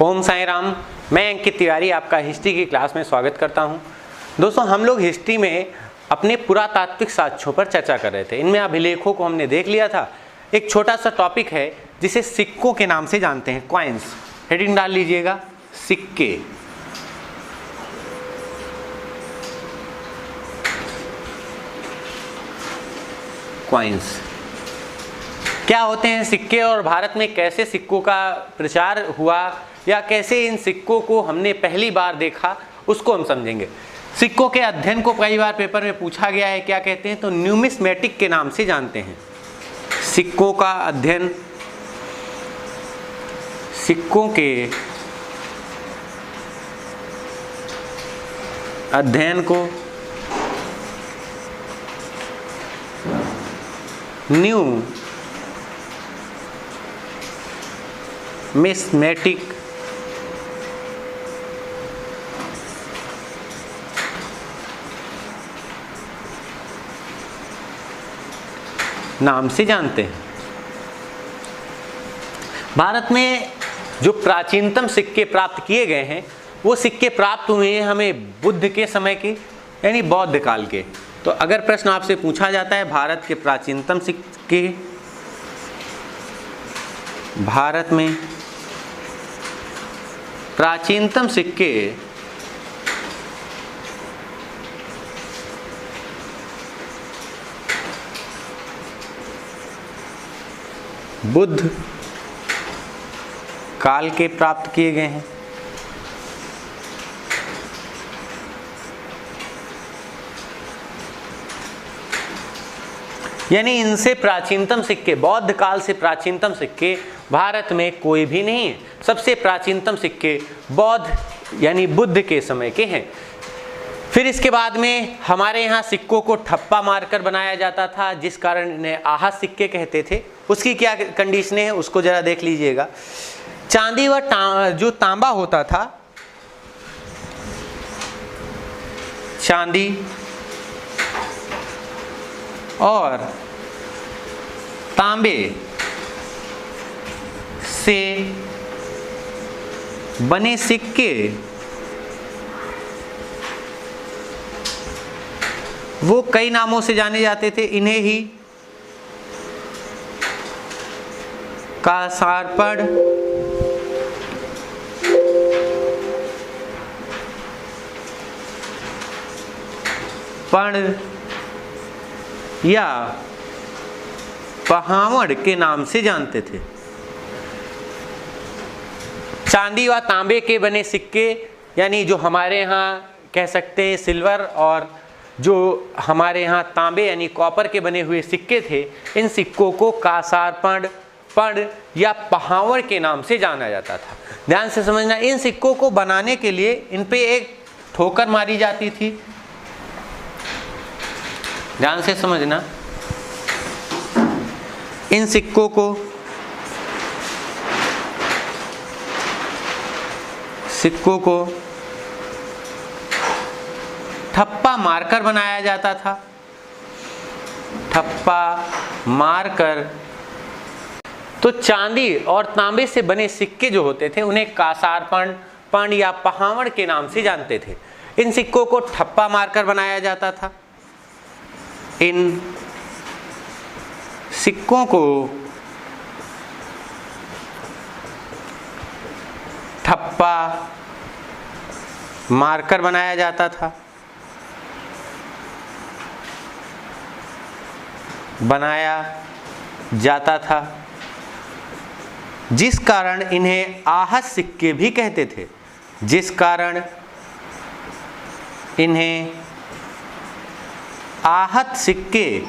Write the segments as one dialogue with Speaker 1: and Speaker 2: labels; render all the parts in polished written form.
Speaker 1: ओम साईं राम। मैं अंकित तिवारी आपका हिस्ट्री की क्लास में स्वागत करता हूं। दोस्तों, हम लोग हिस्ट्री में अपने पुरातात्विक साक्ष्यों पर चर्चा कर रहे थे। इनमें अभिलेखों को हमने देख लिया था। एक छोटा सा टॉपिक है जिसे सिक्कों के नाम से जानते हैं, कॉइन्स। हेडिंग डाल लीजिएगा, सिक्के। कॉइन्स क्या होते हैं सिक्के, और भारत में कैसे सिक्कों का प्रचार हुआ या कैसे इन सिक्कों को हमने पहली बार देखा, उसको हम समझेंगे। सिक्कों के अध्ययन को कई बार पेपर में पूछा गया है, क्या कहते हैं, तो न्यूमिस्मेटिक के नाम से जानते हैं। सिक्कों का अध्ययन, सिक्कों के अध्ययन को न्यूमिस्मेटिक नाम से जानते हैं। भारत में जो प्राचीनतम सिक्के प्राप्त किए गए हैं, वो सिक्के प्राप्त हुए हैं हमें बुद्ध के समय के, यानी बौद्ध काल के। तो अगर प्रश्न आपसे पूछा जाता है भारत के प्राचीनतम सिक्के, भारत में प्राचीनतम सिक्के बुद्ध काल के प्राप्त किए गए हैं। यानी इनसे प्राचीनतम सिक्के, बौद्ध काल से प्राचीनतम सिक्के भारत में कोई भी नहीं है। सबसे प्राचीनतम सिक्के बौद्ध यानी बुद्ध के समय के हैं। फिर इसके बाद में हमारे यहाँ सिक्कों को ठप्पा मारकर बनाया जाता था, जिस कारण इन्हें आहत सिक्के कहते थे। उसकी क्या कंडीशनें हैं उसको जरा देख लीजिएगा। चांदी व जो तांबा होता था, चांदी और तांबे से बने सिक्के वो कई नामों से जाने जाते थे। इन्हें ही कासारपड़, पण या पहावड़ के नाम से जानते थे। चांदी व तांबे के बने सिक्के, यानी जो हमारे यहाँ कह सकते हैं सिल्वर, और जो हमारे यहाँ तांबे यानी कॉपर के बने हुए सिक्के थे, इन सिक्कों को कासारपड़, पण या पहावड़ के नाम से जाना जाता था। ध्यान से समझना, इन सिक्कों को बनाने के लिए इन पे एक ठोकर मारी जाती थी। ध्यान से समझना, इन सिक्कों को ठप्पा मारकर बनाया जाता था। ठप्पा मारकर। तो चांदी और तांबे से बने सिक्के जो होते थे उन्हें कासारपण, पण या पहावड़ के नाम से जानते थे। इन सिक्कों को ठप्पा मारकर बनाया जाता था। इन सिक्कों को ठप्पा मारकर बनाया जाता था, जिस कारण इन्हें आहत सिक्के भी कहते थे। जिस कारण इन्हें आहत सिक्के,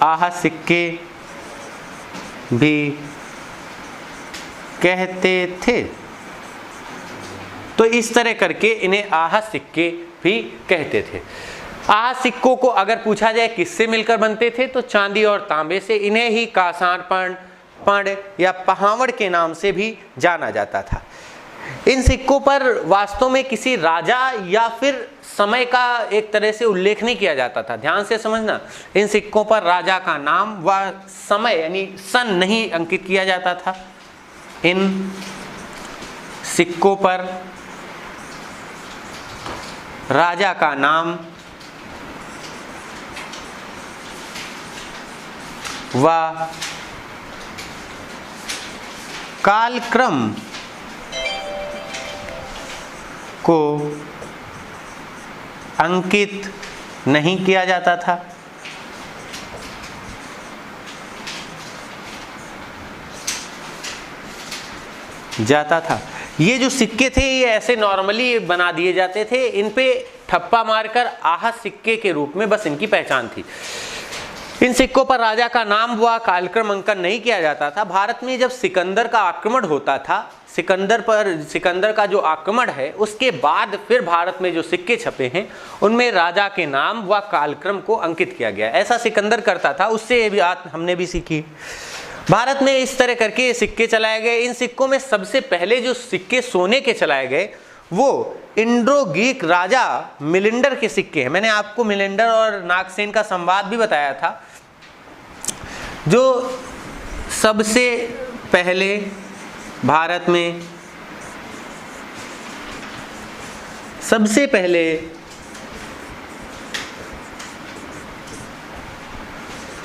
Speaker 1: आहत सिक्के भी कहते थे। तो इस तरह करके इन्हें आहत सिक्के भी कहते थे। आहत सिक्कों को अगर पूछा जाए किससे मिलकर बनते थे, तो चांदी और तांबे से। इन्हें ही कासारपण, पण या पहावड़ के नाम से भी जाना जाता था। इन सिक्कों पर वास्तव में किसी राजा या फिर समय का एक तरह से उल्लेख नहीं किया जाता था। ध्यान से समझना, इन सिक्कों पर राजा का नाम व समय यानी सन नहीं अंकित किया जाता था। इन सिक्कों पर राजा का नाम व कालक्रम को अंकित नहीं किया जाता था। ये जो सिक्के थे ये ऐसे नॉर्मली बना दिए जाते थे, इन पे ठप्पा मारकर आहत सिक्के के रूप में बस इनकी पहचान थी। इन सिक्कों पर राजा का नाम व कालक्रम अंकन नहीं किया जाता था। भारत में जब सिकंदर का आक्रमण होता था, सिकंदर का जो आक्रमण है उसके बाद फिर भारत में जो सिक्के छपे हैं उनमें राजा के नाम व कालक्रम को अंकित किया गया। ऐसा सिकंदर करता था, उससे ये भी हमने भी सीखी। भारत में इस तरह करके सिक्के चलाए गए। इन सिक्कों में सबसे पहले जो सिक्के सोने के चलाए गए वो इंडो ग्रीक राजा मिलिंडर के सिक्के हैं। मैंने आपको मिलिंडर और नागसेन का संवाद भी बताया था। जो सबसे पहले भारत में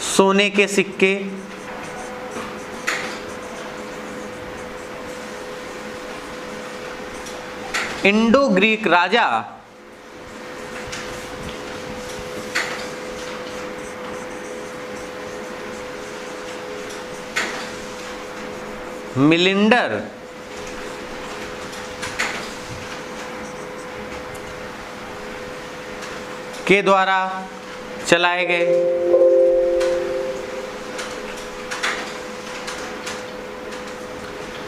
Speaker 1: सोने के सिक्के इंडो ग्रीक राजा मिलिंडर के द्वारा चलाए गए।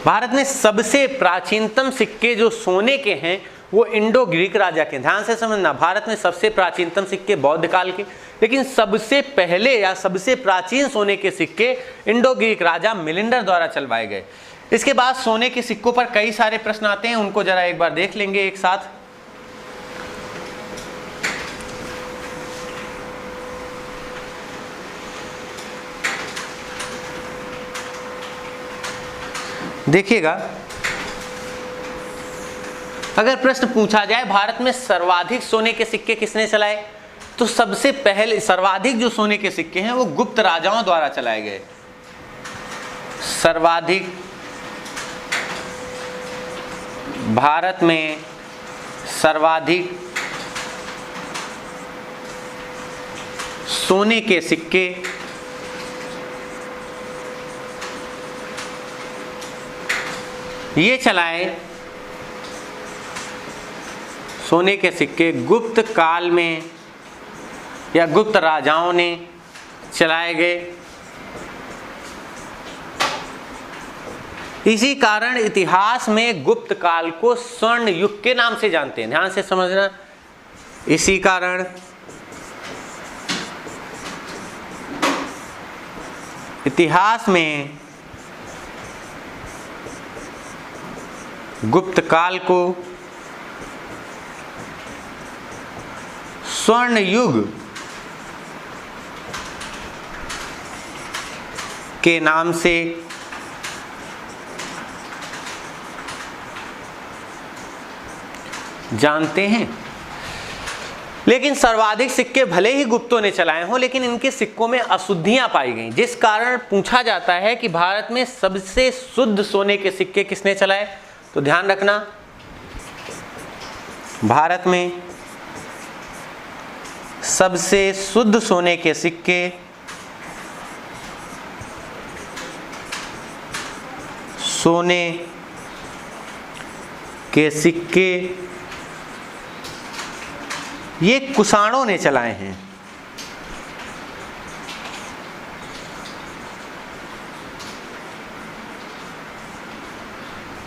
Speaker 1: भारत में सबसे प्राचीनतम सिक्के जो सोने के हैं वो इंडो ग्रीक राजा के। ध्यान से समझना, भारत में सबसे प्राचीनतम सिक्के बौद्ध काल के, लेकिन सबसे पहले या सबसे प्राचीन सोने के सिक्के इंडो ग्रीक राजा मिलिंडर द्वारा चलवाए गए। इसके बाद सोने के सिक्कों पर कई सारे प्रश्न आते हैं, उनको जरा एक बार देख लेंगे एक साथ। देखिएगा, अगर प्रश्न पूछा जाए भारत में सर्वाधिक सोने के सिक्के किसने चलाए, तो सबसे पहले सर्वाधिक जो सोने के सिक्के हैं वो गुप्त राजाओं द्वारा चलाए गए। सर्वाधिक भारत में सर्वाधिक सोने के सिक्के ये चलाए, सोने के सिक्के गुप्त काल में या गुप्त राजाओं ने चलाए गए। इसी कारण इतिहास में गुप्त काल को स्वर्ण युग के नाम से जानते हैं। ध्यान से समझना, इसी कारण इतिहास में गुप्त काल को स्वर्ण युग के नाम से जानते हैं। लेकिन सर्वाधिक सिक्के भले ही गुप्तों ने चलाए हों, लेकिन इनके सिक्कों में अशुद्धियां पाई गईं, जिस कारण पूछा जाता है कि भारत में सबसे शुद्ध सोने के सिक्के किसने चलाए। तो ध्यान रखना, भारत में सबसे शुद्ध सोने के सिक्के ये कुषाणों ने चलाए हैं।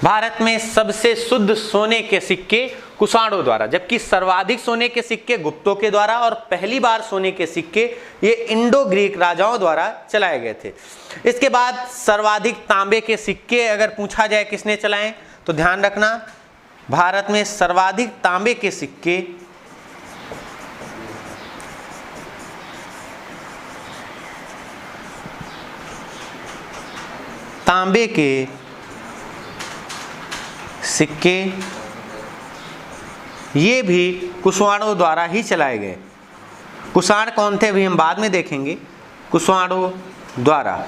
Speaker 1: भारत में सबसे शुद्ध सोने के सिक्के कुषाणों द्वारा, जबकि सर्वाधिक सोने के सिक्के गुप्तों के द्वारा और पहली बार सोने के सिक्के ये इंडो ग्रीक राजाओं द्वारा चलाए गए थे। इसके बाद सर्वाधिक तांबे के सिक्के अगर पूछा जाए किसने चलाए, तो ध्यान रखना भारत में सर्वाधिक तांबे के सिक्के ये भी कुशवाड़ों द्वारा ही चलाए गए। कुषाण कौन थे अभी हम बाद में देखेंगे, कुशवाड़ों द्वारा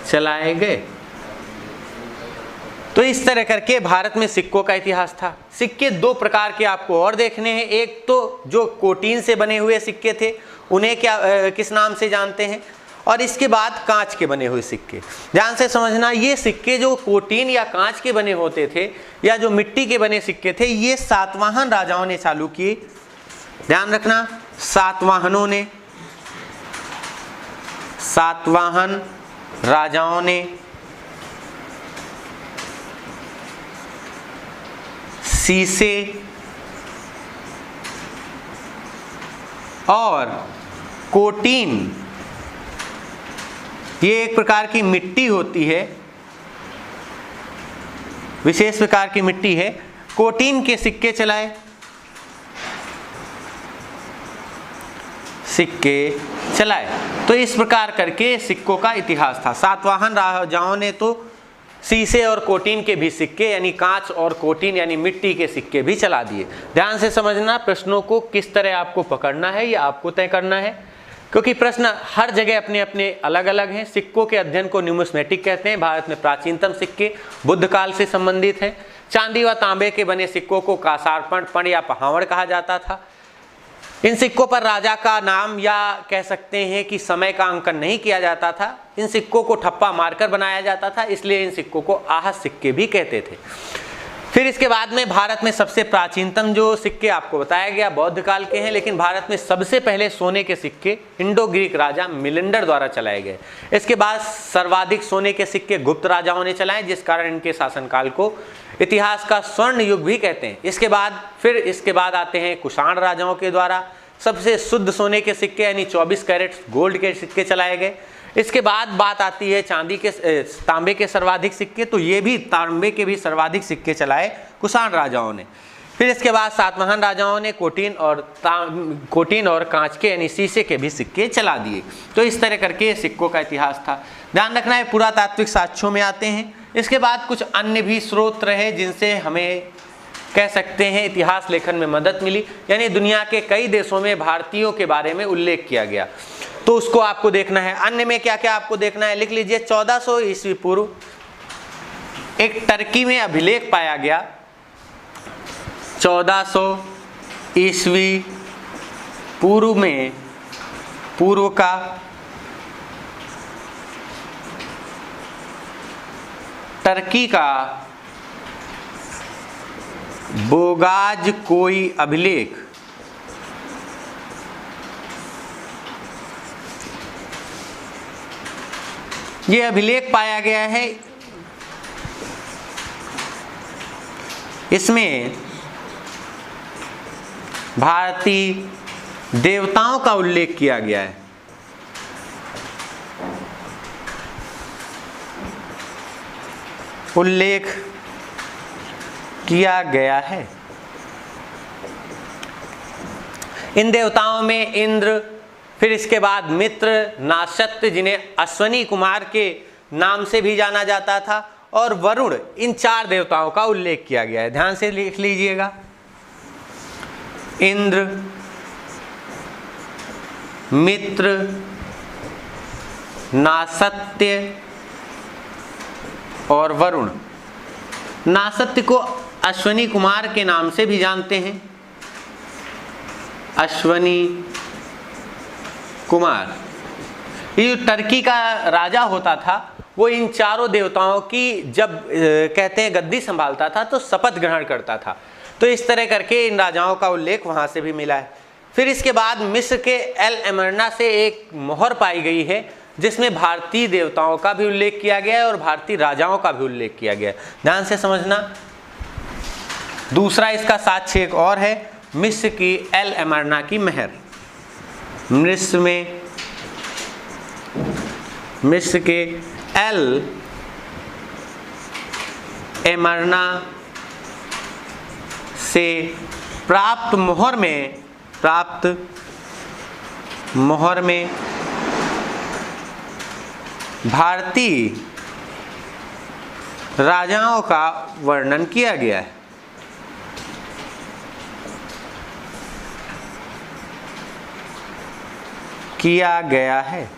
Speaker 1: चलाए गए। तो इस तरह करके भारत में सिक्कों का इतिहास था। सिक्के दो प्रकार के आपको और देखने हैं। एक तो जो कोटीन से बने हुए सिक्के थे उन्हें किस नाम से जानते हैं, और इसके बाद कांच के बने हुए सिक्के। ध्यान से समझना, ये सिक्के जो कोटीन या कांच के बने होते थे या जो मिट्टी के बने सिक्के थे, ये सातवाहन राजाओं ने चालू किए। ध्यान रखना, सातवाहन राजाओं ने सीसे और कोटीन, ये एक प्रकार की मिट्टी होती है, विशेष प्रकार की मिट्टी है, कोटीन के सिक्के चलाए, तो इस प्रकार करके सिक्कों का इतिहास था। सातवाहन राजाओं ने तो शीशे और कोटीन के भी सिक्के यानी कांच और कोटीन यानी मिट्टी के सिक्के भी चला दिए। ध्यान से समझना, प्रश्नों को किस तरह आपको पकड़ना है या आपको तय करना है, क्योंकि प्रश्न हर जगह अपने अपने अलग अलग हैं। सिक्कों के अध्ययन को न्यूमिस्मेटिक कहते हैं। भारत में प्राचीनतम सिक्के बुद्ध काल से संबंधित हैं। चांदी व तांबे के बने सिक्कों को कासारपण, पण या पहावड़ कहा जाता था। इन सिक्कों पर राजा का नाम या कह सकते हैं कि समय का अंकन नहीं किया जाता था। इन सिक्कों को ठप्पा मारकर बनाया जाता था, इसलिए इन सिक्कों को आहत सिक्के भी कहते थे। फिर इसके बाद में भारत में सबसे प्राचीनतम जो सिक्के आपको बताया गया बौद्ध काल के हैं, लेकिन भारत में सबसे पहले सोने के सिक्के इंडो ग्रीक राजा मिलिंडर द्वारा चलाए गए। इसके बाद सर्वाधिक सोने के सिक्के गुप्त राजाओं ने चलाए, जिस कारण इनके शासनकाल को इतिहास का स्वर्ण युग भी कहते हैं। इसके बाद आते हैं कुषाण राजाओं के द्वारा सबसे शुद्ध सोने के सिक्के यानी 24 कैरेट गोल्ड के सिक्के चलाए गए। इसके बाद बात आती है तांबे के सर्वाधिक सिक्के, तो ये भी तांबे के भी सर्वाधिक सिक्के चलाए कुषाण राजाओं ने। फिर इसके बाद सातवाहन राजाओं ने कोटीन और कांच के यानी शीशे के भी सिक्के चला दिए। तो इस तरह करके सिक्कों का इतिहास था। ध्यान रखना है, पुरातात्विक साक्ष्यों में आते हैं। इसके बाद कुछ अन्य भी स्रोत रहे जिनसे हमें कह सकते हैं इतिहास लेखन में मदद मिली, यानी दुनिया के कई देशों में भारतीयों के बारे में उल्लेख किया गया, तो उसको आपको देखना है। अन्य में क्या क्या आपको देखना है, लिख लीजिए। 1400 ईस्वी पूर्व एक टर्की में अभिलेख पाया गया। 1400 ईस्वी पूर्व का टर्की का बोगाज कोई अभिलेख ये अभिलेख पाया गया है। इसमें भारतीय देवताओं का उल्लेख किया गया है। इन देवताओं में इंद्र, फिर इसके बाद मित्र, नासत्य जिन्हें अश्वनी कुमार के नाम से भी जाना जाता था, और वरुण, इन 4 देवताओं का उल्लेख किया गया है। ध्यान से लिख लीजिएगा। इंद्र, मित्र, नासत्य और वरुण। नासत्य को अश्वनी कुमार के नाम से भी जानते हैं, अश्वनी कुमार। ये जो टर्की का राजा होता था वो इन 4 देवताओं की जब कहते हैं गद्दी संभालता था तो शपथ ग्रहण करता था। तो इस तरह करके इन राजाओं का उल्लेख वहां से भी मिला है। फिर इसके बाद मिस्र के एल एमरना से एक मोहर पाई गई है जिसमें भारतीय देवताओं का भी उल्लेख किया गया है और भारतीय राजाओं का भी उल्लेख किया गया है। ध्यान से समझना। दूसरा इसका साक्ष्य एक और है, मिस्र की एल एमरना की महर। मिस्र के एल एमरना से प्राप्त मोहर में भारतीय राजाओं का वर्णन किया गया है।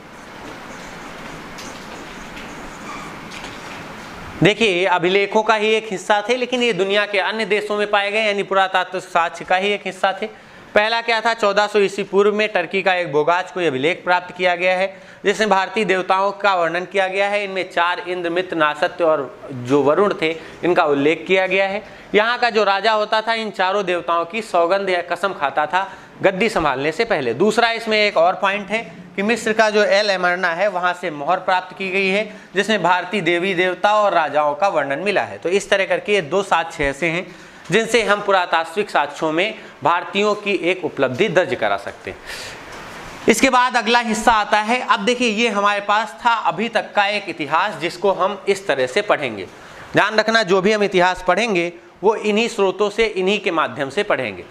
Speaker 1: देखिए ये अभिलेखों का ही एक हिस्सा थे, लेकिन ये दुनिया के अन्य देशों में पाए गए, यानी पुरातात्विक साक्ष्य का ही एक हिस्सा थे। पहला क्या था, 1400 ईस्वी पूर्व में टर्की का एक बोगाज को अभिलेख प्राप्त किया गया है, जिसमें भारतीय देवताओं का वर्णन किया गया है। इनमें 4 इंद्र, मित्र, नासत्य और जो वरुण थे, इनका उल्लेख किया गया है। यहाँ का जो राजा होता था, इन चारों देवताओं की सौगंध या कसम खाता था गद्दी संभालने से पहले। दूसरा इसमें एक और पॉइंट है कि मिस्र का जो एल एमरना है, वहाँ से मोहर प्राप्त की गई है, जिसमें भारतीय देवी देवता और राजाओं का वर्णन मिला है। तो इस तरह करके ये 2 साक्ष्य ऐसे हैं जिनसे हम पुरातात्विक साक्ष्यों में भारतीयों की एक उपलब्धि दर्ज करा सकते हैं। इसके बाद अगला हिस्सा आता है। अब देखिए ये हमारे पास था अभी तक का एक इतिहास, जिसको हम इस तरह से पढ़ेंगे। ध्यान रखना, जो भी हम इतिहास पढ़ेंगे वो इन्हीं स्रोतों से, इन्हीं के माध्यम से पढ़ेंगे।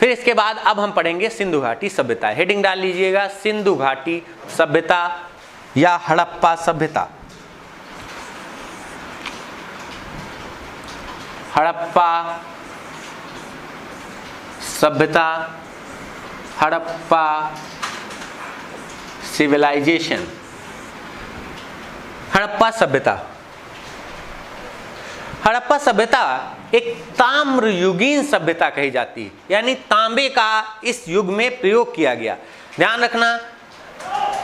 Speaker 1: फिर इसके बाद अब हम पढ़ेंगे सिंधु घाटी सभ्यता। हेडिंग डाल लीजिएगा, सिंधु घाटी सभ्यता या हड़प्पा सभ्यता। हड़प्पा सभ्यता, हड़प्पा सिविलाइजेशन। हड़प्पा सभ्यता, हड़प्पा सभ्यता एक ताम्रयुगीन सभ्यता कही जाती है, यानी तांबे का इस युग में प्रयोग किया गया। ध्यान रखना,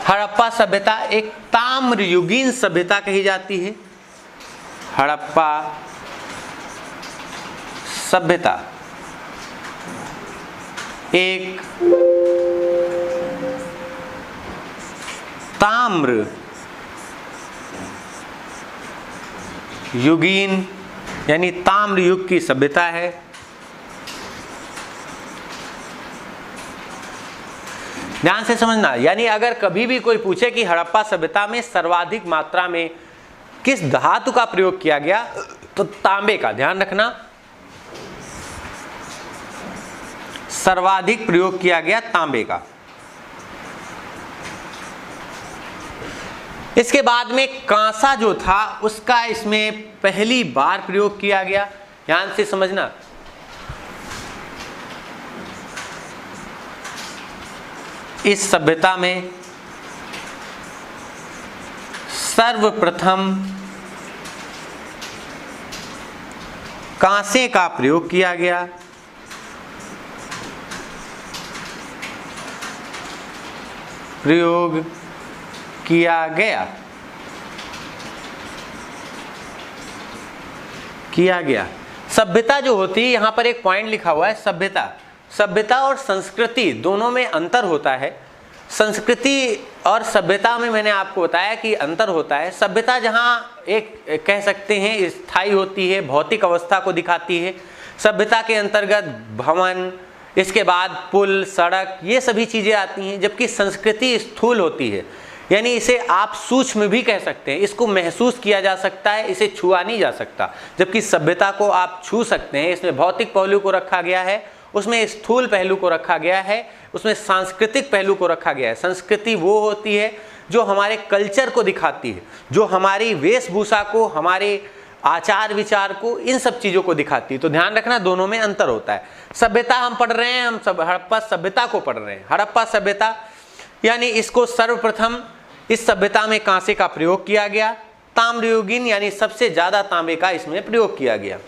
Speaker 1: हड़प्पा सभ्यता एक ताम्रयुगीन सभ्यता कही जाती है। हड़प्पा सभ्यता एक ताम्र युगीन यानी ताम्र युग की सभ्यता है। ध्यान से समझना, यानी अगर कभी भी कोई पूछे कि हड़प्पा सभ्यता में सर्वाधिक मात्रा में किस धातु का प्रयोग किया गया, तो तांबे का। ध्यान रखना, सर्वाधिक प्रयोग किया गया तांबे का। इसके बाद में कांसा जो था, उसका इसमें पहली बार प्रयोग किया गया। ध्यान से समझना, इस सभ्यता में सर्वप्रथम कांसे का प्रयोग किया गया। प्रयोग किया गया। सभ्यता जो होती है, यहां पर एक पॉइंट लिखा हुआ है, सभ्यता और संस्कृति दोनों में अंतर होता है। संस्कृति और सभ्यता में मैंने आपको बताया कि अंतर होता है। सभ्यता जहां एक कह सकते हैं स्थायी होती है, भौतिक अवस्था को दिखाती है। सभ्यता के अंतर्गत भवन, इसके बाद पुल, सड़क, ये सभी चीजें आती हैं। जबकि संस्कृति स्थूल होती है, यानी इसे आप सूक्ष्म भी कह सकते हैं, इसको महसूस किया जा सकता है, इसे छुआ नहीं जा सकता। जबकि सभ्यता को आप छू सकते हैं, इसमें भौतिक पहलू को रखा गया है, उसमें स्थूल पहलू को रखा गया है, उसमें सांस्कृतिक पहलू को रखा गया है। संस्कृति वो होती है जो हमारे कल्चर को दिखाती है, जो हमारी वेशभूषा को, हमारे आचार विचार को, इन सब चीज़ों को दिखाती है। तो ध्यान रखना, दोनों में अंतर होता है। सभ्यता हम पढ़ रहे हैं, हम सब हड़प्पा सभ्यता को पढ़ रहे हैं। हड़प्पा सभ्यता यानी इसको सर्वप्रथम इस सभ्यता में कांसे का प्रयोग किया गया। ताम्रयुगीन यानी सबसे ज़्यादा तांबे का इसमें प्रयोग किया गया।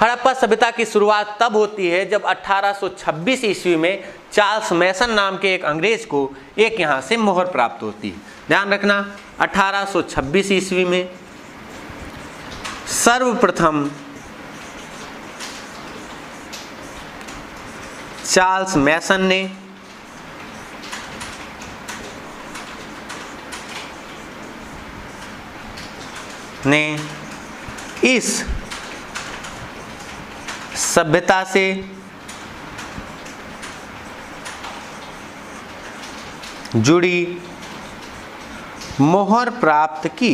Speaker 1: हड़प्पा सभ्यता की शुरुआत तब होती है जब 1826 ईस्वी में चार्ल्स मैसन नाम के एक अंग्रेज को एक यहाँ से मोहर प्राप्त होती है। ध्यान रखना, 1826 ईस्वी में सर्वप्रथम चार्ल्स मैसन ने इस सभ्यता से जुड़ी मोहर प्राप्त की।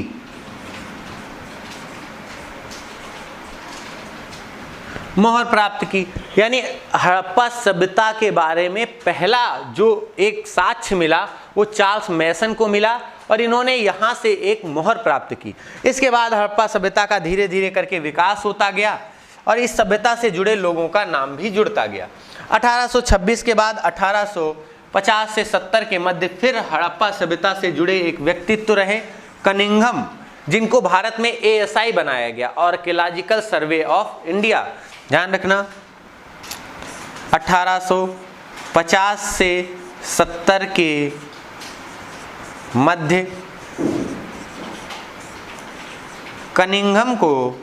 Speaker 1: मोहर प्राप्त की। यानी हड़प्पा सभ्यता के बारे में पहला जो एक साक्ष्य मिला वो चार्ल्स मैसन को मिला और इन्होंने यहाँ से एक मोहर प्राप्त की। इसके बाद हड़प्पा सभ्यता का धीरे धीरे करके विकास होता गया और इस सभ्यता से जुड़े लोगों का नाम भी जुड़ता गया। 1826 के बाद 1850 से 70 के मध्य फिर हड़प्पा सभ्यता से जुड़े एक व्यक्तित्व रहे कनिंघम, जिनको भारत में ASI बनाया गया, आर्कियोलॉजिकल सर्वे ऑफ इंडिया। ध्यान रखना 1850 से 70 के मध्य कनिंघम को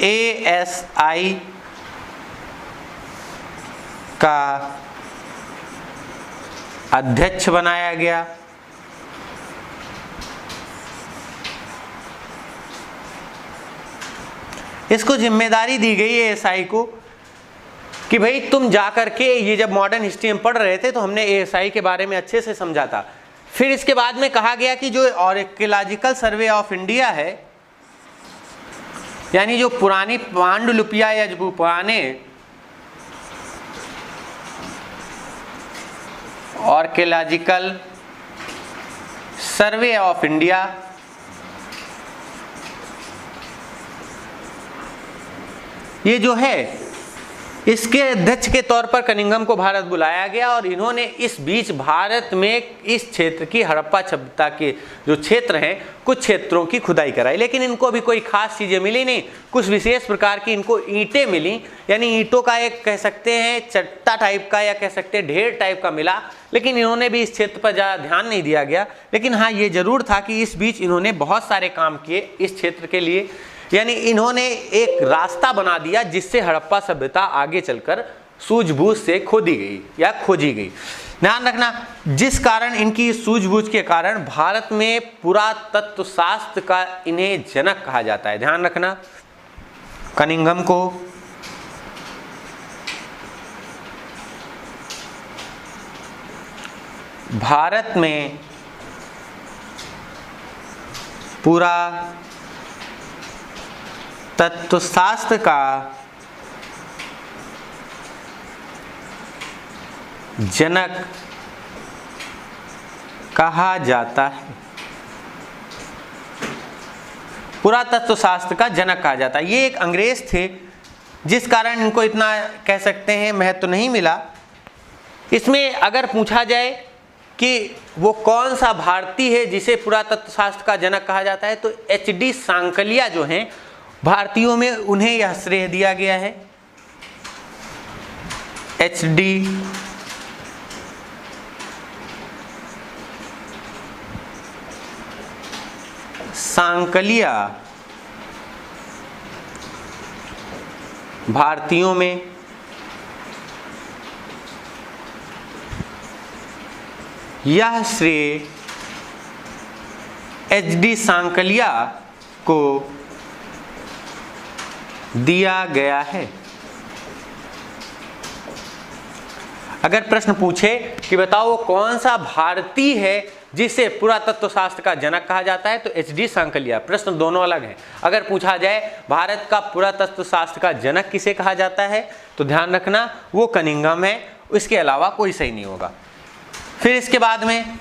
Speaker 1: ASI का अध्यक्ष बनाया गया। इसको जिम्मेदारी दी गई ASI को कि भाई तुम जाकर के, ये जब मॉडर्न हिस्ट्री हम पढ़ रहे थे तो हमने ASI के बारे में अच्छे से समझा था। फिर इसके बाद में कहा गया कि जो आर्कियोलॉजिकल सर्वे ऑफ इंडिया है, यानी जो पुरानी पांडुलिपियां या जो पुराने आर्कियोलॉजिकल सर्वे ऑफ इंडिया, ये जो है इसके अध्यक्ष के तौर पर कनिंघम को भारत बुलाया गया और इन्होंने इस बीच भारत में इस क्षेत्र की हड़प्पा सभ्यता के जो क्षेत्र हैं कुछ क्षेत्रों की खुदाई कराई, लेकिन इनको भी कोई खास चीज़ें मिली नहीं। कुछ विशेष प्रकार की इनको ईंटें मिली, यानी ईंटों का एक कह सकते हैं चट्टा टाइप का या कह सकते हैं ढेर टाइप का मिला, लेकिन इन्होंने भी इस क्षेत्र पर ज़्यादा ध्यान नहीं दिया गया। लेकिन हाँ, ये जरूर था कि इस बीच इन्होंने बहुत सारे काम किए इस क्षेत्र के लिए, यानी इन्होंने एक रास्ता बना दिया जिससे हड़प्पा सभ्यता आगे चलकर सूझबूझ से खोदी गई या खोजी गई। ध्यान रखना, जिस कारण इनकी सूझबूझ के कारण भारत में पुरातत्व शास्त्र का इन्हें जनक कहा जाता है। ध्यान रखना, कनिंघम को भारत में पुरातत्वशास्त्र का जनक कहा जाता है। पुरातत्वशास्त्र का जनक कहा जाता है। ये एक अंग्रेज थे जिस कारण इनको इतना कह सकते हैं महत्व नहीं मिला। इसमें अगर पूछा जाए कि वो कौन सा भारतीय है जिसे पुरातत्वशास्त्र का जनक कहा जाता है, तो HD सांकलिया जो हैं भारतीयों में, उन्हें यह श्रेय दिया गया है। HD सांकलिया भारतीयों में यह श्रेय HD सांकलिया को दिया गया है। अगर प्रश्न पूछे कि बताओ वो कौन सा भारतीय है जिसे पुरातत्व शास्त्र का जनक कहा जाता है, तो HD सांकलिया। प्रश्न दोनों अलग हैं। अगर पूछा जाए भारत का पुरातत्व शास्त्र का जनक किसे कहा जाता है, तो ध्यान रखना वो कनिंघम है, इसके अलावा कोई सही नहीं होगा। फिर इसके बाद में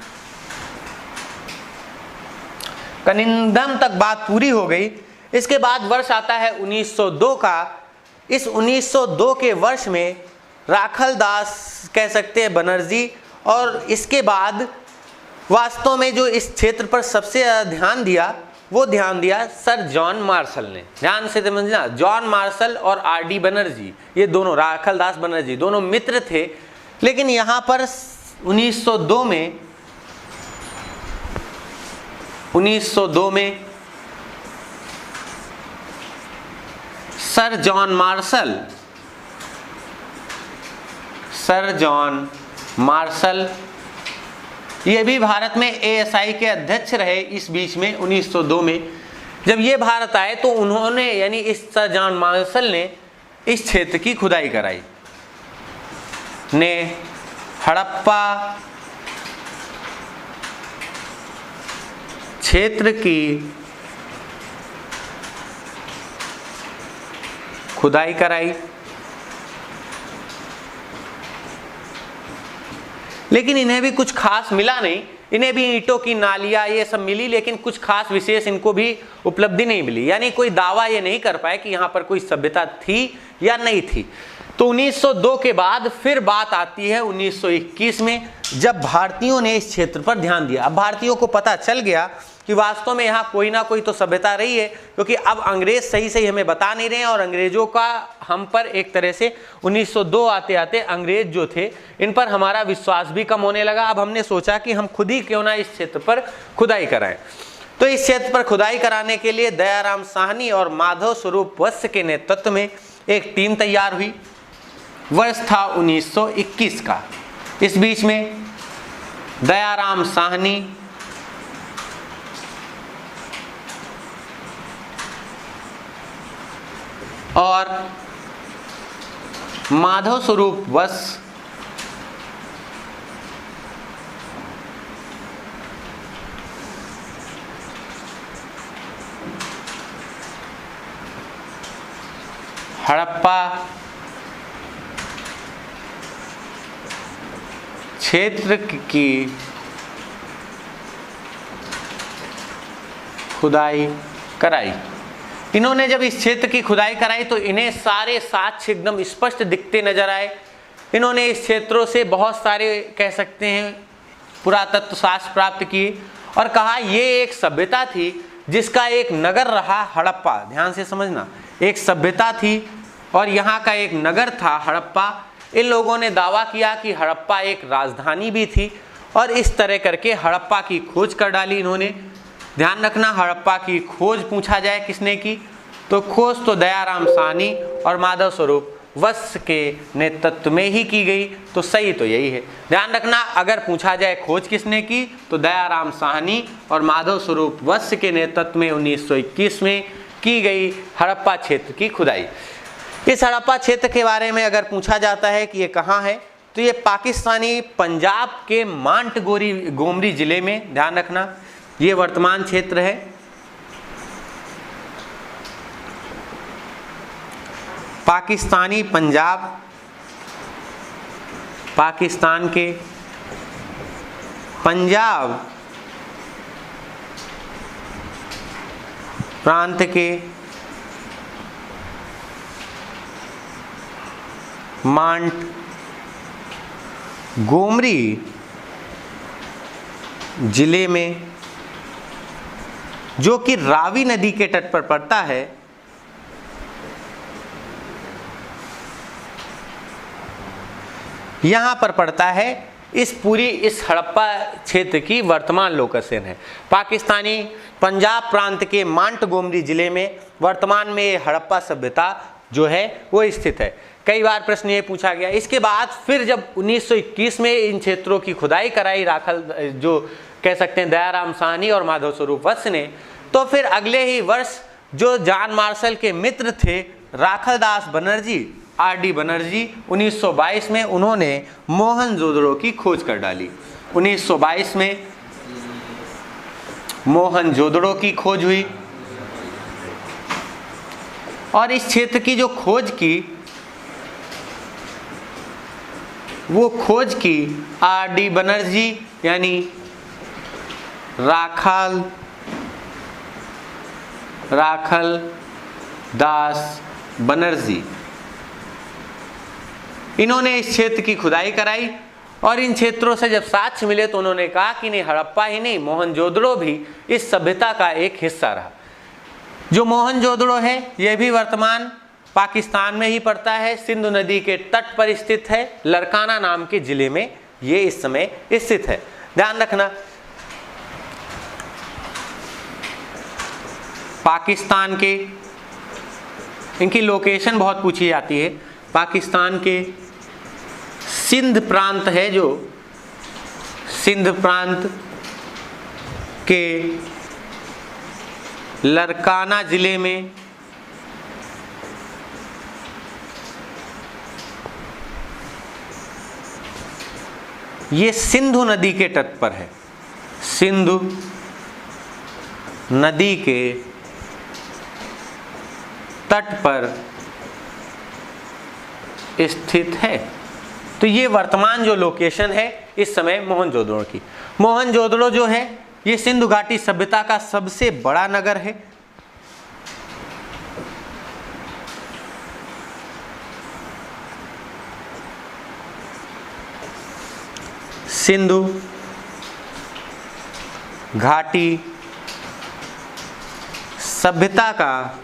Speaker 1: कनिंघम तक बात पूरी हो गई। इसके बाद वर्ष आता है 1902 का। इस 1902 के वर्ष में राखलदास कह सकते हैं बनर्जी, और इसके बाद वास्तव में जो इस क्षेत्र पर सबसे ज़्यादा ध्यान दिया वो ध्यान दिया सर जॉन मार्शल ने। ध्यान से समझना, जॉन मार्शल और RD बनर्जी, ये दोनों, राखलदास बनर्जी दोनों मित्र थे। लेकिन यहाँ पर 1902 में सर जॉन मार्शल ये भी भारत में ASI के अध्यक्ष रहे। इस बीच में 1902 में जब ये भारत आए तो उन्होंने, यानी इस सर जॉन मार्शल ने इस क्षेत्र की खुदाई कराई, ने हड़प्पा क्षेत्र की खुदाई कराई, लेकिन इन्हें भी कुछ खास मिला नहीं। इन्हें भी ईंटों की नालियां ये सब मिली, लेकिन कुछ खास विशेष इनको भी उपलब्धि नहीं मिली। यानी कोई दावा ये नहीं कर पाए कि यहाँ पर कोई सभ्यता थी या नहीं थी। तो 1902 के बाद फिर बात आती है 1921 में, जब भारतीयों ने इस क्षेत्र पर ध्यान दिया। अब भारतीयों को पता चल गया कि वास्तव में यहाँ कोई ना कोई तो सभ्यता रही है, क्योंकि अब अंग्रेज सही सही हमें बता नहीं रहे हैं, और अंग्रेजों का हम पर एक तरह से 1902 आते आते अंग्रेज जो थे इन पर हमारा विश्वास भी कम होने लगा। अब हमने सोचा कि हम खुद ही क्यों ना इस क्षेत्र पर खुदाई कराएं। तो इस क्षेत्र पर खुदाई कराने के लिए दयाराम साहनी और माधव स्वरूप वत्स के नेतृत्व में एक टीम तैयार हुई। वर्ष था 1921 का। इस बीच में दयाराम साहनी और माधव स्वरूप वत्स हड़प्पा क्षेत्र की खुदाई कराई। इन्होंने जब इस क्षेत्र की खुदाई कराई तो इन्हें सारे साक्ष्य एकदम स्पष्ट दिखते नजर आए। इन्होंने इस क्षेत्रों से बहुत सारे कह सकते हैं पुरातत्व शास्त्र प्राप्त किए और कहा ये एक सभ्यता थी जिसका एक नगर रहा हड़प्पा। ध्यान से समझना, एक सभ्यता थी और यहाँ का एक नगर था हड़प्पा। इन लोगों ने दावा किया कि हड़प्पा एक राजधानी भी थी और इस तरह करके हड़प्पा की खोज कर डाली इन्होंने। ध्यान रखना, हड़प्पा की खोज पूछा जाए किसने की, तो खोज तो दयाराम साहनी और माधव स्वरूप वत्स के नेतृत्व में ही की गई। तो सही तो यही है। ध्यान रखना, अगर पूछा जाए खोज किसने की तो दयाराम साहनी और माधव स्वरूप वत्स के नेतृत्व में 1921 में की गई हड़प्पा क्षेत्र की खुदाई। इस हड़प्पा क्षेत्र के बारे में अगर पूछा जाता है कि ये कहाँ है, तो ये पाकिस्तानी पंजाब के मांट गोमरी जिले में, ध्यान रखना ये वर्तमान क्षेत्र है। पाकिस्तानी पंजाब, पाकिस्तान के पंजाब प्रांत के मांट गोमरी जिले में, जो कि रावी नदी के तट पर पड़ता है, यहां पर पड़ता है। इस हड़प्पा क्षेत्र की वर्तमान लोकेशन है पाकिस्तानी पंजाब प्रांत के मांट गोमरी जिले में। वर्तमान में ये हड़प्पा सभ्यता जो है वो स्थित है। कई बार प्रश्न ये पूछा गया। इसके बाद फिर जब 1921 में इन क्षेत्रों की खुदाई कराई राखल जो कह सकते हैं दयाराम साहनी और माधव स्वरूप वत्स ने, तो फिर अगले ही वर्ष जो जॉन मार्शल के मित्र थे राखलदास बनर्जी, आर.डी. बनर्जी, 1922 में उन्होंने मोहनजोदड़ो की खोज कर डाली। 1922 में मोहनजोदड़ो की खोज हुई और इस क्षेत्र की जो खोज की वो खोज की आर.डी. बनर्जी यानी राखल दास बनर्जी, इन्होंने इस क्षेत्र की खुदाई कराई और इन क्षेत्रों से जब साक्ष्य मिले तो उन्होंने कहा कि नहीं, हड़प्पा ही नहीं मोहनजोदड़ो भी इस सभ्यता का एक हिस्सा रहा। जो मोहनजोदड़ो है यह भी वर्तमान पाकिस्तान में ही पड़ता है, सिंधु नदी के तट पर स्थित है, लरकाना नाम के जिले में ये इस समय स्थित है। ध्यान रखना, पाकिस्तान के इनकी लोकेशन बहुत पूछी जाती है। पाकिस्तान के सिंध प्रांत है, जो सिंध प्रांत के लरकाना जिले में ये सिंधु नदी के तट पर है। सिंधु नदी के तट पर स्थित है। तो ये वर्तमान जो लोकेशन है इस समय मोहनजोदड़ो की। मोहनजोदड़ो जो है ये सिंधु घाटी सभ्यता का सबसे बड़ा नगर है। सिंधु घाटी सभ्यता का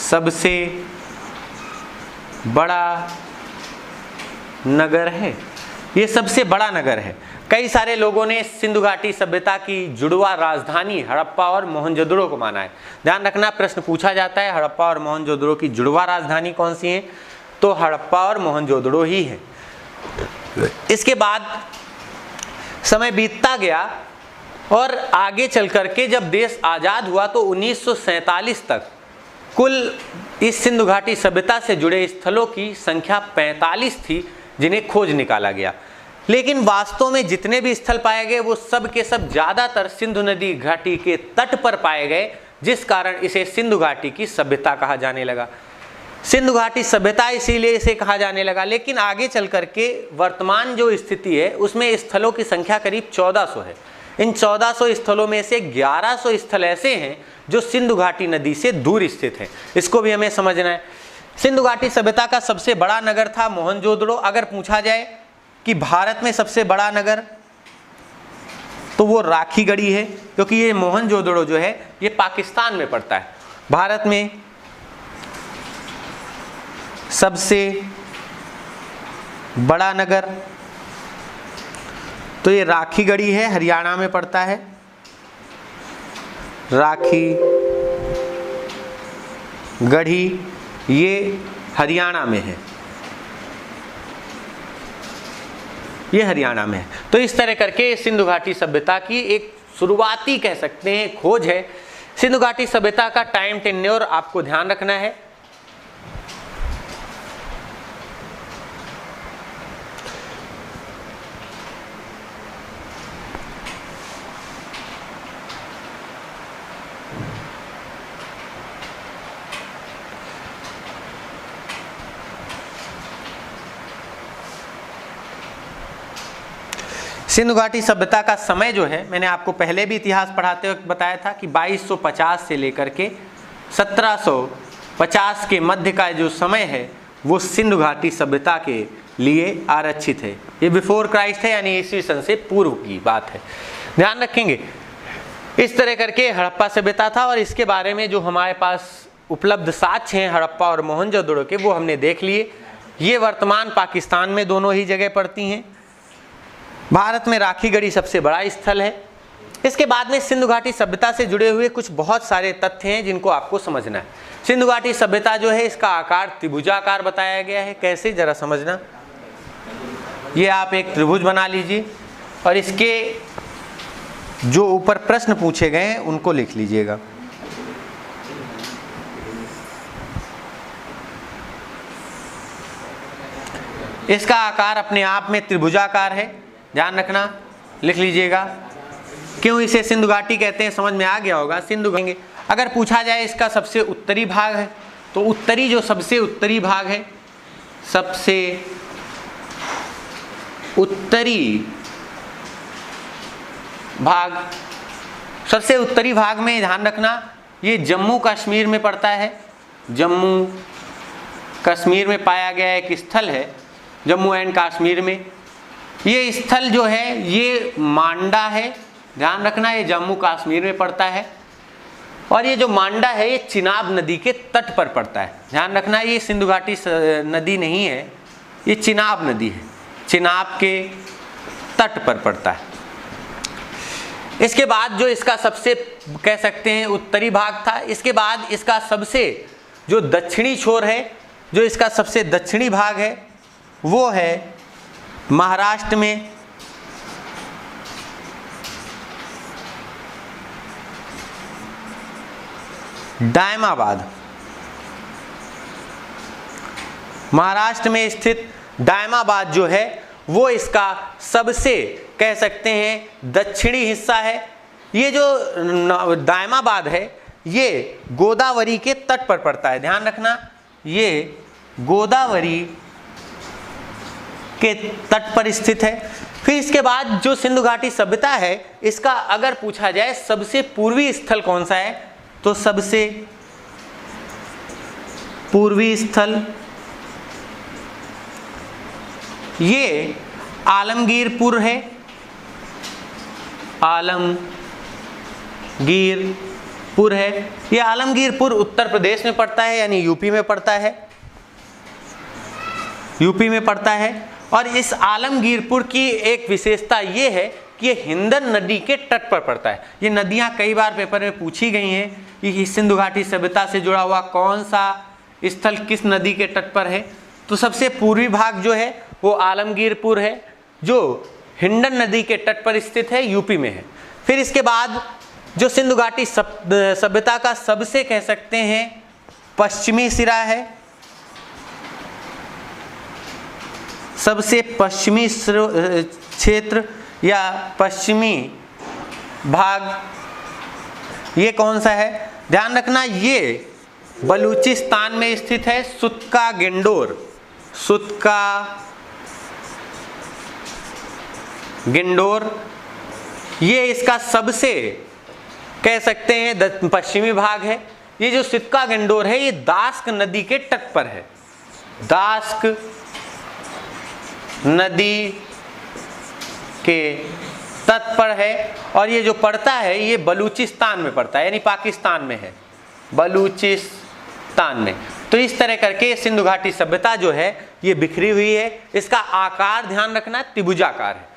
Speaker 1: सबसे बड़ा नगर है। ये सबसे बड़ा नगर है। कई सारे लोगों ने सिंधु घाटी सभ्यता की जुड़वा राजधानी हड़प्पा और मोहनजोदड़ो को माना है। ध्यान रखना, प्रश्न पूछा जाता है हड़प्पा और मोहनजोदड़ो की जुड़वा राजधानी कौन सी है, तो हड़प्पा और मोहनजोदड़ो ही है। इसके बाद समय बीतता गया और आगे चल करके जब देश आज़ाद हुआ तो 1947 तक कुल इस सिंधु घाटी सभ्यता से जुड़े स्थलों की संख्या 45 थी जिन्हें खोज निकाला गया। लेकिन वास्तव में जितने भी स्थल पाए गए वो सब के सब ज़्यादातर सिंधु नदी घाटी के तट पर पाए गए, जिस कारण इसे सिंधु घाटी की सभ्यता कहा जाने लगा। सिंधु घाटी सभ्यता इसीलिए इसे कहा जाने लगा। लेकिन आगे चल करके वर्तमान जो स्थिति है उसमें स्थलों की संख्या करीब 1400 है। इन 1400 स्थलों में से 1100 स्थल ऐसे हैं जो सिंधु घाटी नदी से दूर स्थित हैं। इसको भी हमें समझना है। सिंधु घाटी सभ्यता का सबसे बड़ा नगर था मोहनजोदड़ो। अगर पूछा जाए कि भारत में सबसे बड़ा नगर, तो वो राखीगढ़ी है, क्योंकि ये मोहनजोदड़ो जो है ये पाकिस्तान में पड़ता है। भारत में सबसे बड़ा नगर तो ये राखीगढ़ी है, हरियाणा में पड़ता है। राखीगढ़ी ये हरियाणा में है, ये हरियाणा में है। तो इस तरह करके सिंधु घाटी सभ्यता की एक शुरुआती कह सकते हैं खोज है। सिंधु घाटी सभ्यता का टाइम टेन्योर आपको ध्यान रखना है। सिंधु घाटी सभ्यता का समय जो है, मैंने आपको पहले भी इतिहास पढ़ाते वक्त बताया था कि 2250 से लेकर के 1750 के मध्य का जो समय है वो सिंधु घाटी सभ्यता के लिए आरक्षित है। ये बिफोर क्राइस्ट है, यानी ईस्वी सन से पूर्व की बात है। ध्यान रखेंगे। इस तरह करके हड़प्पा सभ्यता था और इसके बारे में जो हमारे पास उपलब्ध साक्ष्य हैं हड़प्पा और मोहनजोदड़ो के, वो हमने देख लिए। ये वर्तमान पाकिस्तान में दोनों ही जगह पड़ती हैं। भारत में राखीगढ़ी सबसे बड़ा स्थल है। इसके बाद में सिंधु घाटी सभ्यता से जुड़े हुए कुछ बहुत सारे तथ्य हैं जिनको आपको समझना है। सिंधु घाटी सभ्यता जो है इसका आकार त्रिभुजाकार बताया गया है। कैसे, जरा समझना। ये आप एक त्रिभुज बना लीजिए और इसके जो ऊपर प्रश्न पूछे गए हैं उनको लिख लीजिएगा। इसका आकार अपने आप में त्रिभुजाकार है, ध्यान रखना, लिख लीजिएगा। क्यों इसे सिंधु घाटी कहते हैं समझ में आ गया होगा। सिंधु कहेंगे। अगर पूछा जाए इसका सबसे उत्तरी भाग है, तो उत्तरी जो सबसे उत्तरी भाग है, सबसे उत्तरी भाग, सबसे उत्तरी भाग में ध्यान रखना ये जम्मू कश्मीर में पड़ता है। जम्मू कश्मीर में पाया गया एक स्थल है, जम्मू एंड कश्मीर में। ये स्थल जो है ये मांडा है, ध्यान रखना, ये जम्मू कश्मीर में पड़ता है। और ये जो मांडा है ये चिनाब नदी के तट पर पड़ता है। ध्यान रखना, ये सिंधु घाटी नदी नहीं है, ये चिनाब नदी है, चिनाब के तट पर पड़ता है। इसके बाद जो इसका सबसे कह सकते हैं उत्तरी भाग था, इसके बाद इसका सबसे जो दक्षिणी छोर है, जो इसका सबसे दक्षिणी भाग है वो है महाराष्ट्र में। डायमाबाद, महाराष्ट्र में स्थित डायमाबाद जो है वो इसका सबसे कह सकते हैं दक्षिणी हिस्सा है। ये जो दायमाबाद है ये गोदावरी के तट पर पड़ता है, ध्यान रखना, ये गोदावरी के तट पर स्थित है। फिर इसके बाद जो सिंधु घाटी सभ्यता है, इसका अगर पूछा जाए सबसे पूर्वी स्थल कौन सा है, तो सबसे पूर्वी स्थल ये आलमगीरपुर है। आलमगीरपुर है, ये आलमगीरपुर उत्तर प्रदेश में पड़ता है, यानी यूपी में पड़ता है, यूपी में पड़ता है। और इस आलमगीरपुर की एक विशेषता ये है कि ये हिंदन नदी के तट पर पड़ता है। ये नदियां कई बार पेपर में पूछी गई हैं कि सिंधु घाटी सभ्यता से जुड़ा हुआ कौन सा स्थल किस नदी के तट पर है, तो सबसे पूर्वी भाग जो है वो आलमगीरपुर है, जो हिंडन नदी के तट पर स्थित है, यूपी में है। फिर इसके बाद जो सिंधु घाटी सभ्यता का सबसे कह सकते हैं पश्चिमी सिरा है, सबसे पश्चिमी क्षेत्र या पश्चिमी भाग ये कौन सा है, ध्यान रखना, ये बलूचिस्तान में स्थित है। सुत्का गिंडोर, सुत्का गिंडोर, ये इसका सबसे कह सकते हैं पश्चिमी भाग है। ये जो सुत्का गिंडोर है ये दास्क नदी के तट पर है, दास्क नदी के तट पर है। और ये जो पड़ता है ये बलूचिस्तान में पड़ता है, यानी पाकिस्तान में है, बलूचिस्तान में। तो इस तरह करके सिंधु घाटी सभ्यता जो है ये बिखरी हुई है। इसका आकार ध्यान रखना त्रिभुजाकार है।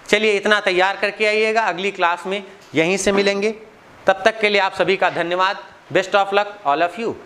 Speaker 1: चलिए इतना तैयार करके आइएगा, अगली क्लास में यहीं से मिलेंगे। तब तक के लिए आप सभी का धन्यवाद। Best of luck all of you.